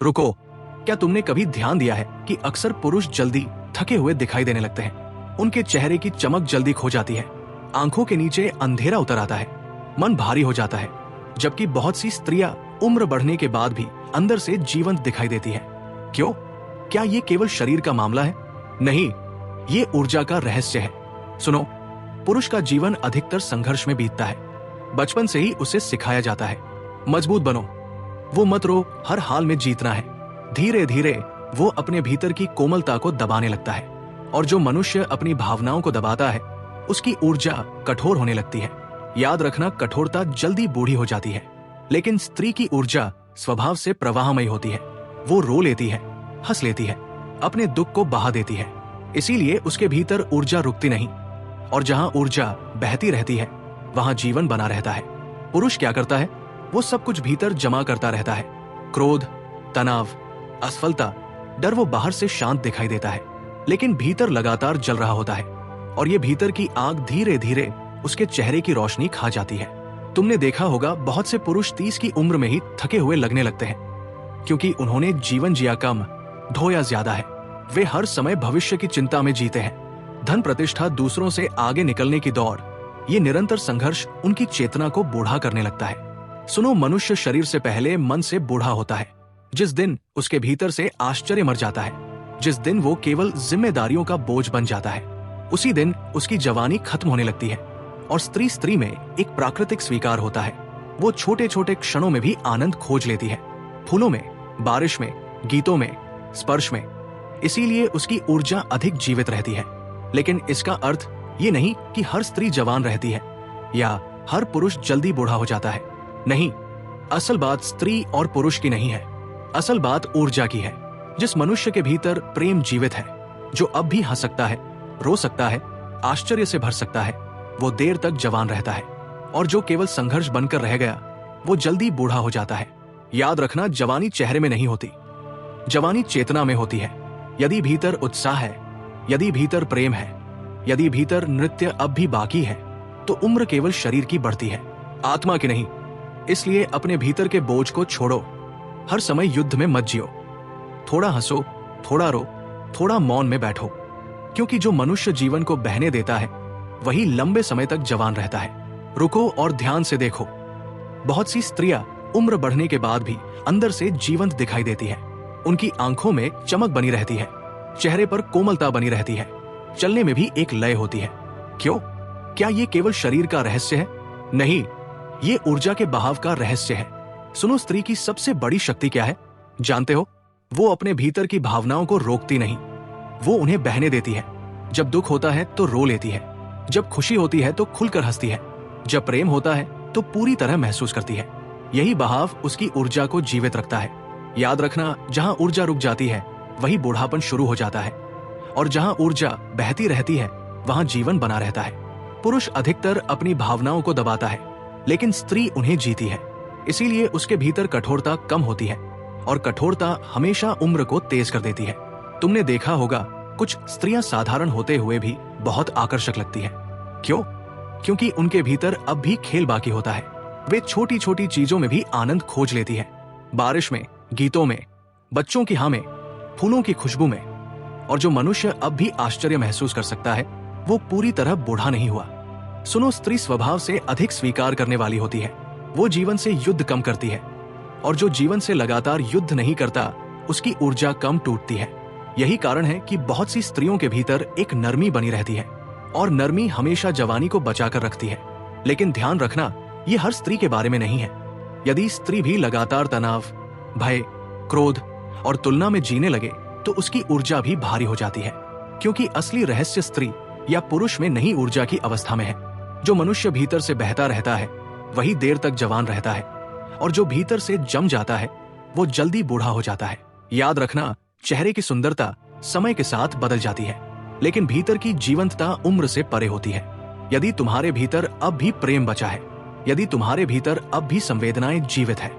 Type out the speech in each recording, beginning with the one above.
रुको, क्या तुमने कभी ध्यान दिया है कि अक्सर पुरुष जल्दी थके हुए दिखाई देने लगते हैं? उनके चेहरे की चमक जल्दी खो जाती है, आंखों के नीचे अंधेरा उतर आता है, मन भारी हो जाता है। जबकि बहुत सी स्त्रियां उम्र बढ़ने के बाद भी अंदर से जीवंत दिखाई देती हैं। क्यों? क्या ये केवल शरीर का मामला है? नहीं, ये ऊर्जा का रहस्य है। सुनो, पुरुष का जीवन अधिकतर संघर्ष में बीतता है। बचपन से ही उसे सिखाया जाता है, मजबूत बनो, वो मत रो, हर हाल में जीतना है। धीरे धीरे वो अपने भीतर की कोमलता को दबाने लगता है, और जो मनुष्य अपनी भावनाओं को दबाता है उसकी ऊर्जा कठोर होने लगती है। याद रखना, कठोरता जल्दी बूढ़ी हो जाती है, लेकिन स्त्री की ऊर्जा स्वभाव से प्रवाहमयी होती है। वो रो लेती है, हंस लेती है, अपने दुख को बहा देती है। इसीलिए उसके भीतर ऊर्जा रुकती नहीं, और जहां ऊर्जा बहती रहती है वहां जीवन बना रहता है। पुरुष क्या करता है? वो सब कुछ भीतर जमा करता रहता है। क्रोध, तनाव, असफलता, डर। वो बाहर से शांत दिखाई देता है, लेकिन भीतर लगातार जल रहा होता है, और ये भीतर की आग धीरे धीरे उसके चेहरे की रोशनी खा जाती है। तुमने देखा होगा, बहुत से पुरुष 30 की उम्र में ही थके हुए लगने लगते हैं, क्योंकि उन्होंने जीवन जिया कम, ढोया ज्यादा है। वे हर समय भविष्य की चिंता में जीते हैं। धन, प्रतिष्ठा, दूसरों से आगे निकलने की दौड़, ये निरंतर संघर्ष उनकी चेतना को बूढ़ा करने लगता है। सुनो, मनुष्य शरीर से पहले मन से बूढ़ा होता है। जिस दिन उसके भीतर से आश्चर्य मर जाता है, जिस दिन वो केवल जिम्मेदारियों का बोझ बन जाता है, उसी दिन उसकी जवानी खत्म होने लगती है। और स्त्री में एक प्राकृतिक स्वीकार होता है। वो छोटे छोटे क्षणों में भी आनंद खोज लेती है, फूलों में, बारिश में, गीतों में, स्पर्श में। इसीलिए उसकी ऊर्जा अधिक जीवित रहती है। लेकिन इसका अर्थ ये नहीं कि हर स्त्री जवान रहती है या हर पुरुष जल्दी बूढ़ा हो जाता है। नहीं, असल बात स्त्री और पुरुष की नहीं है, असल बात ऊर्जा की है। जिस मनुष्य के भीतर प्रेम जीवित है, जो अब भी हंस सकता है, रो सकता है, आश्चर्य से भर सकता है, वो देर तक जवान रहता है। और जो केवल संघर्ष बनकर रह गया, वो जल्दी बूढ़ा हो जाता है। याद रखना, जवानी चेहरे में नहीं होती, जवानी चेतना में होती है। यदि भीतर उत्साह है, यदि भीतर प्रेम है, यदि भीतर नृत्य अब भी बाकी है, तो उम्र केवल शरीर की बढ़ती है, आत्मा की नहीं। इसलिए अपने भीतर के बोझ को छोड़ो, हर समय युद्ध में मत जियो। थोड़ा हंसो, थोड़ा रो, थोड़ा मौन में बैठो, क्योंकि जो मनुष्य जीवन को बहने देता है वही लंबे समय तक जवान रहता है। रुको और ध्यान से देखो, बहुत सी स्त्रियां उम्र बढ़ने के बाद भी अंदर से जीवंत दिखाई देती है। उनकी आंखों में चमक बनी रहती है, चेहरे पर कोमलता बनी रहती है, चलने में भी एक लय होती है। क्यों? क्या ये केवल शरीर का रहस्य है? नहीं, ये ऊर्जा के बहाव का रहस्य है। सुनो, स्त्री की सबसे बड़ी शक्ति क्या है जानते हो? वो अपने भीतर की भावनाओं को रोकती नहीं, वो उन्हें बहने देती है। जब दुख होता है तो रो लेती है, जब खुशी होती है तो खुलकर हंसती है, जब प्रेम होता है तो पूरी तरह महसूस करती है। यही बहाव उसकी ऊर्जा को जीवित रखता है। याद रखना, जहां ऊर्जा रुक जाती है वही बूढ़ापन शुरू हो जाता है, और जहां ऊर्जा बहती रहती है वहां जीवन बना रहता है। पुरुष अधिकतर अपनी भावनाओं को दबाता है, लेकिन स्त्री उन्हें जीती है। इसीलिए उसके भीतर कठोरता कम होती है, और कठोरता हमेशा उम्र को तेज कर देती है। तुमने देखा होगा, कुछ स्त्रियां साधारण होते हुए भी बहुत आकर्षक लगती हैं। क्यों? क्योंकि उनके भीतर अब भी खेल बाकी होता है। वे छोटी छोटी चीजों में भी आनंद खोज लेती हैं, बारिश में, गीतों में, बच्चों की हाँ में, फूलों की खुशबू में। और जो मनुष्य अब भी आश्चर्य महसूस कर सकता है वो पूरी तरह बूढ़ा नहीं हुआ। सुनो, स्त्री स्वभाव से अधिक स्वीकार करने वाली होती है। वो जीवन से युद्ध कम करती है, और जो जीवन से लगातार युद्ध नहीं करता उसकी ऊर्जा कम टूटती है। यही कारण है कि बहुत सी स्त्रियों के भीतर एक नरमी बनी रहती है, और नरमी हमेशा जवानी को बचाकर रखती है। लेकिन ध्यान रखना, ये हर स्त्री के बारे में नहीं है। यदि स्त्री भी लगातार तनाव, भय, क्रोध और तुलना में जीने लगे तो उसकी ऊर्जा भी भारी हो जाती है, क्योंकि असली रहस्य स्त्री या पुरुष में नहीं, ऊर्जा की अवस्था में है। जो मनुष्य भीतर से बहता रहता है वही देर तक जवान रहता है, और जो भीतर से जम जाता है वो जल्दी बूढ़ा हो जाता है। याद रखना, चेहरे की सुंदरता समय के साथ बदल जाती है, लेकिन भीतर की जीवंतता उम्र से परे होती है। यदि तुम्हारे भीतर अब भी प्रेम बचा है, यदि तुम्हारे भीतर अब भी संवेदनाएं जीवित है,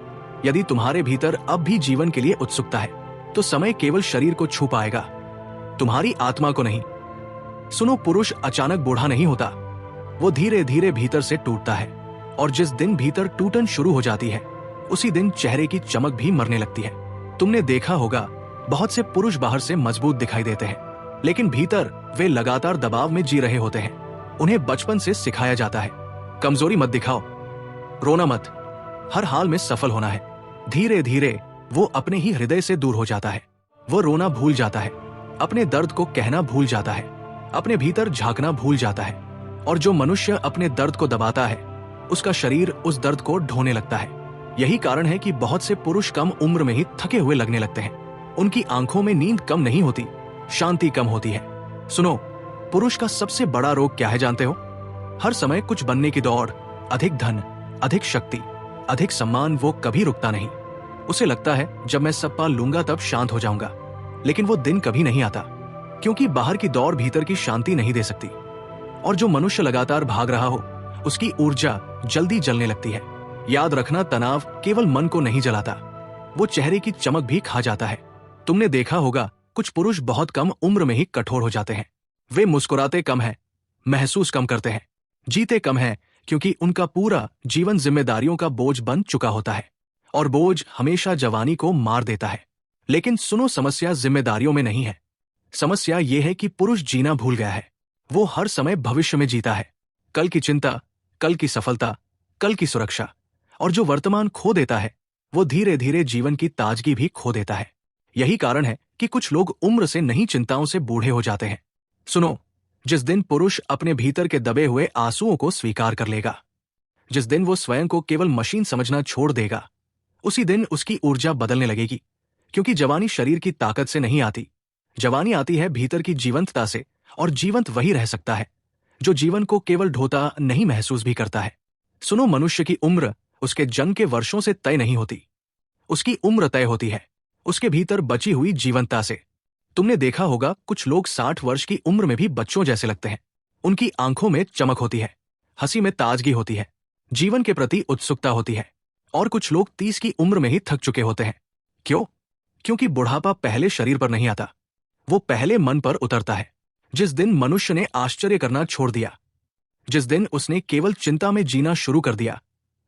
यदि तुम्हारे भीतर अब भी जीवन के लिए उत्सुकता है, तो समय केवल शरीर को छू पाएगा, तुम्हारी आत्मा को नहीं। सुनो, पुरुष अचानक बूढ़ा नहीं होता, वो धीरे धीरे भीतर से टूटता है, और जिस दिन भीतर टूटन शुरू हो जाती है उसी दिन चेहरे की चमक भी मरने लगती है। तुमने देखा होगा, बहुत से पुरुष बाहर से मजबूत दिखाई देते हैं, लेकिन भीतर वे लगातार दबाव में जी रहे होते हैं। उन्हें बचपन से सिखाया जाता है, कमजोरी मत दिखाओ, रोना मत, हर हाल में सफल होना है। धीरे धीरे वो अपने ही हृदय से दूर हो जाता है। वो रोना भूल जाता है, अपने दर्द को कहना भूल जाता है, अपने भीतर झांकना भूल जाता है। और जो मनुष्य अपने दर्द को दबाता है, उसका शरीर उस दर्द को ढोने लगता है। यही कारण है कि बहुत से पुरुष कम उम्र में ही थके हुए लगने लगते हैं। उनकी आंखों में नींद कम नहीं होती, शांति कम होती है। सुनो, पुरुष का सबसे बड़ा रोग क्या है जानते हो? हर समय कुछ बनने की दौड़, अधिक धन, अधिक शक्ति, अधिक सम्मान। वो कभी रुकता नहीं। उसे लगता है जब मैं सब पा लूंगा तब शांत हो जाऊंगा, लेकिन वो दिन कभी नहीं आता, क्योंकि बाहर की दौड़ भीतर की शांति नहीं दे सकती। और जो मनुष्य लगातार भाग रहा हो, उसकी ऊर्जा जल्दी जलने लगती है। याद रखना, तनाव केवल मन को नहीं जलाता, वो चेहरे की चमक भी खा जाता है। तुमने देखा होगा, कुछ पुरुष बहुत कम उम्र में ही कठोर हो जाते हैं। वे मुस्कुराते कम हैं, महसूस कम करते हैं, जीते कम हैं, क्योंकि उनका पूरा जीवन जिम्मेदारियों का बोझ बन चुका होता है। और बोझ हमेशा जवानी को मार देता है। लेकिन सुनो, समस्या जिम्मेदारियों में नहीं है। समस्या ये है कि पुरुष जीना भूल गया है। वो हर समय भविष्य में जीता है, कल की चिंता, कल की सफलता, कल की सुरक्षा। और जो वर्तमान खो देता है, वो धीरे धीरे जीवन की ताजगी भी खो देता है। यही कारण है कि कुछ लोग उम्र से नहीं, चिंताओं से बूढ़े हो जाते हैं। सुनो, जिस दिन पुरुष अपने भीतर के दबे हुए आंसुओं को स्वीकार कर लेगा, जिस दिन वो स्वयं को केवल मशीन समझना छोड़ देगा, उसी दिन उसकी ऊर्जा बदलने लगेगी। क्योंकि जवानी शरीर की ताकत से नहीं आती, जवानी आती है भीतर की जीवंतता से। और जीवंत वही रह सकता है जो जीवन को केवल ढोता नहीं, महसूस भी करता है। सुनो, मनुष्य की उम्र उसके जन्म के वर्षों से तय नहीं होती, उसकी उम्र तय होती है उसके भीतर बची हुई जीवंतता से। तुमने देखा होगा, कुछ लोग 60 वर्ष की उम्र में भी बच्चों जैसे लगते हैं। उनकी आंखों में चमक होती है, हंसी में ताजगी होती है, जीवन के प्रति उत्सुकता होती है। और कुछ लोग 30 की उम्र में ही थक चुके होते हैं। क्यों? क्योंकि बुढ़ापा पहले शरीर पर नहीं आता, वो पहले मन पर उतरता है। जिस दिन मनुष्य ने आश्चर्य करना छोड़ दिया, जिस दिन उसने केवल चिंता में जीना शुरू कर दिया,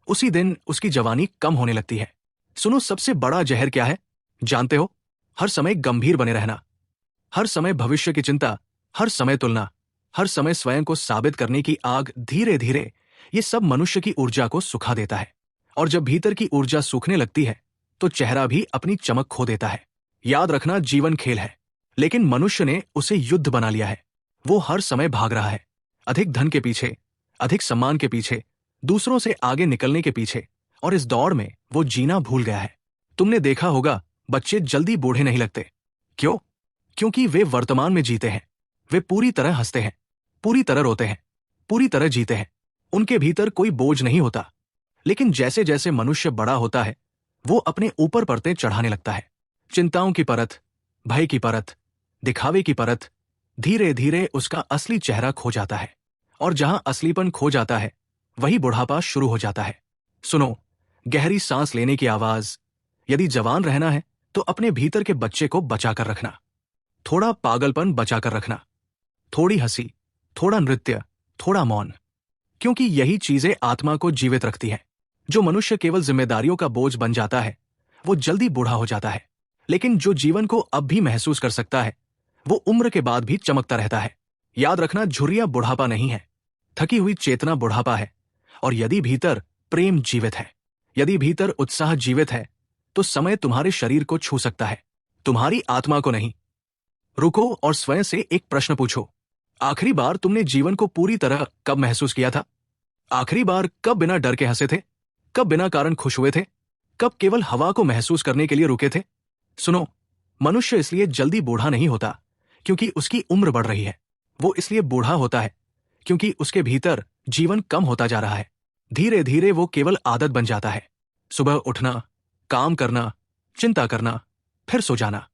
उसी दिन उसकी जवानी कम होने लगती है। सुनो, सबसे बड़ा जहर क्या है जानते हो? हर समय गंभीर बने रहना, हर समय भविष्य की चिंता, हर समय तुलना, हर समय स्वयं को साबित करने की आग। धीरे धीरे ये सब मनुष्य की ऊर्जा को सुखा देता है। और जब भीतर की ऊर्जा सूखने लगती है, तो चेहरा भी अपनी चमक खो देता है। याद रखना, जीवन खेल है, लेकिन मनुष्य ने उसे युद्ध बना लिया है। वो हर समय भाग रहा है, अधिक धन के पीछे, अधिक सम्मान के पीछे, दूसरों से आगे निकलने के पीछे। और इस दौड़ में वो जीना भूल गया है। तुमने देखा होगा, बच्चे जल्दी बूढ़े नहीं लगते। क्यों? क्योंकि वे वर्तमान में जीते हैं। वे पूरी तरह हंसते हैं, पूरी तरह रोते हैं, पूरी तरह जीते हैं। उनके भीतर कोई बोझ नहीं होता। लेकिन जैसे जैसे मनुष्य बड़ा होता है, वो अपने ऊपर परतें चढ़ाने लगता है। चिंताओं की परत, भय की परत, दिखावे की परत। धीरे धीरे उसका असली चेहरा खो जाता है। और जहां असलीपन खो जाता है, वही बुढ़ापा शुरू हो जाता है। सुनो, गहरी सांस लेने की आवाज। यदि जवान रहना है, तो अपने भीतर के बच्चे को बचाकर रखना। थोड़ा पागलपन बचाकर रखना, थोड़ी हंसी, थोड़ा नृत्य, थोड़ा मौन। क्योंकि यही चीजें आत्मा को जीवित रखती हैं। जो मनुष्य केवल जिम्मेदारियों का बोझ बन जाता है, वो जल्दी बूढ़ा हो जाता है। लेकिन जो जीवन को अब भी महसूस कर सकता है, वो उम्र के बाद भी चमकता रहता है। याद रखना, झुर्रियां बुढ़ापा नहीं है, थकी हुई चेतना बुढ़ापा है। और यदि भीतर प्रेम जीवित है, यदि भीतर उत्साह जीवित है, तो समय तुम्हारे शरीर को छू सकता है, तुम्हारी आत्मा को नहीं। रुको और स्वयं से एक प्रश्न पूछो, आखिरी बार तुमने जीवन को पूरी तरह कब महसूस किया था? आखिरी बार कब बिना डर के हंसे थे? कब बिना कारण खुश हुए थे? कब केवल हवा को महसूस करने के लिए रुके थे? सुनो, मनुष्य इसलिए जल्दी बूढ़ा नहीं होता क्योंकि उसकी उम्र बढ़ रही है। वो इसलिए बूढ़ा होता है क्योंकि उसके भीतर जीवन कम होता जा रहा है। धीरे धीरे वो केवल आदत बन जाता है। सुबह उठना, काम करना, चिंता करना, फिर सो जाना।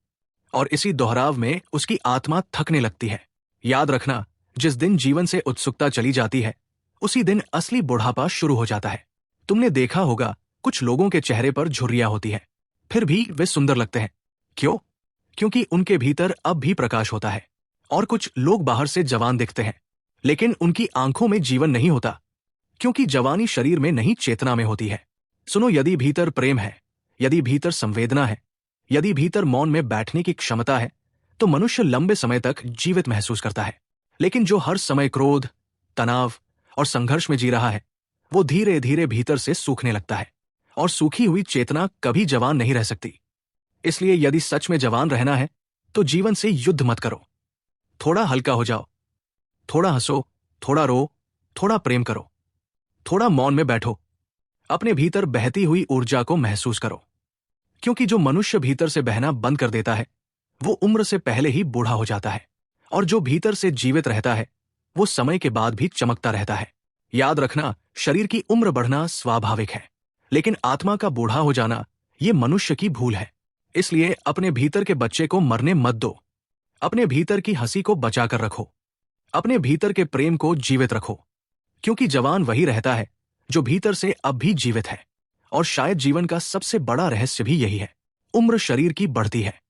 और इसी दोहराव में उसकी आत्मा थकने लगती है। याद रखना, जिस दिन जीवन से उत्सुकता चली जाती है, उसी दिन असली बुढ़ापा शुरू हो जाता है। तुमने देखा होगा, कुछ लोगों के चेहरे पर झुर्रियां होती हैं, फिर भी वे सुंदर लगते हैं। क्यों? क्योंकि उनके भीतर अब भी प्रकाश होता है। और कुछ लोग बाहर से जवान दिखते हैं, लेकिन उनकी आंखों में जीवन नहीं होता, क्योंकि जवानी शरीर में नहीं, चेतना में होती है। सुनो, यदि भीतर प्रेम है, यदि भीतर संवेदना है, यदि भीतर मौन में बैठने की क्षमता है तो मनुष्य लंबे समय तक जीवित महसूस करता है। लेकिन जो हर समय क्रोध, तनाव और संघर्ष में जी रहा है, वो धीरे धीरे भीतर से सूखने लगता है, और सूखी हुई चेतना कभी जवान नहीं रह सकती। इसलिए यदि सच में जवान रहना है तो जीवन से युद्ध मत करो। थोड़ा हल्का हो जाओ, थोड़ा हंसो, थोड़ा रो, थोड़ा प्रेम करो, थोड़ा मौन में बैठो। अपने भीतर बहती हुई ऊर्जा को महसूस करो, क्योंकि जो मनुष्य भीतर से बहना बंद कर देता है वो उम्र से पहले ही बूढ़ा हो जाता है, और जो भीतर से जीवित रहता है वो समय के बाद भी चमकता रहता है। याद रखना, शरीर की उम्र बढ़ना स्वाभाविक है, लेकिन आत्मा का बूढ़ा हो जाना ये मनुष्य की भूल है। इसलिए अपने भीतर के बच्चे को मरने मत दो। अपने भीतर की हंसी को बचाकर रखो, अपने भीतर के प्रेम को जीवित रखो, क्योंकि जवान वही रहता है जो भीतर से अब भी जीवित है। और शायद जीवन का सबसे बड़ा रहस्य भी यही है। उम्र शरीर की बढ़ती है,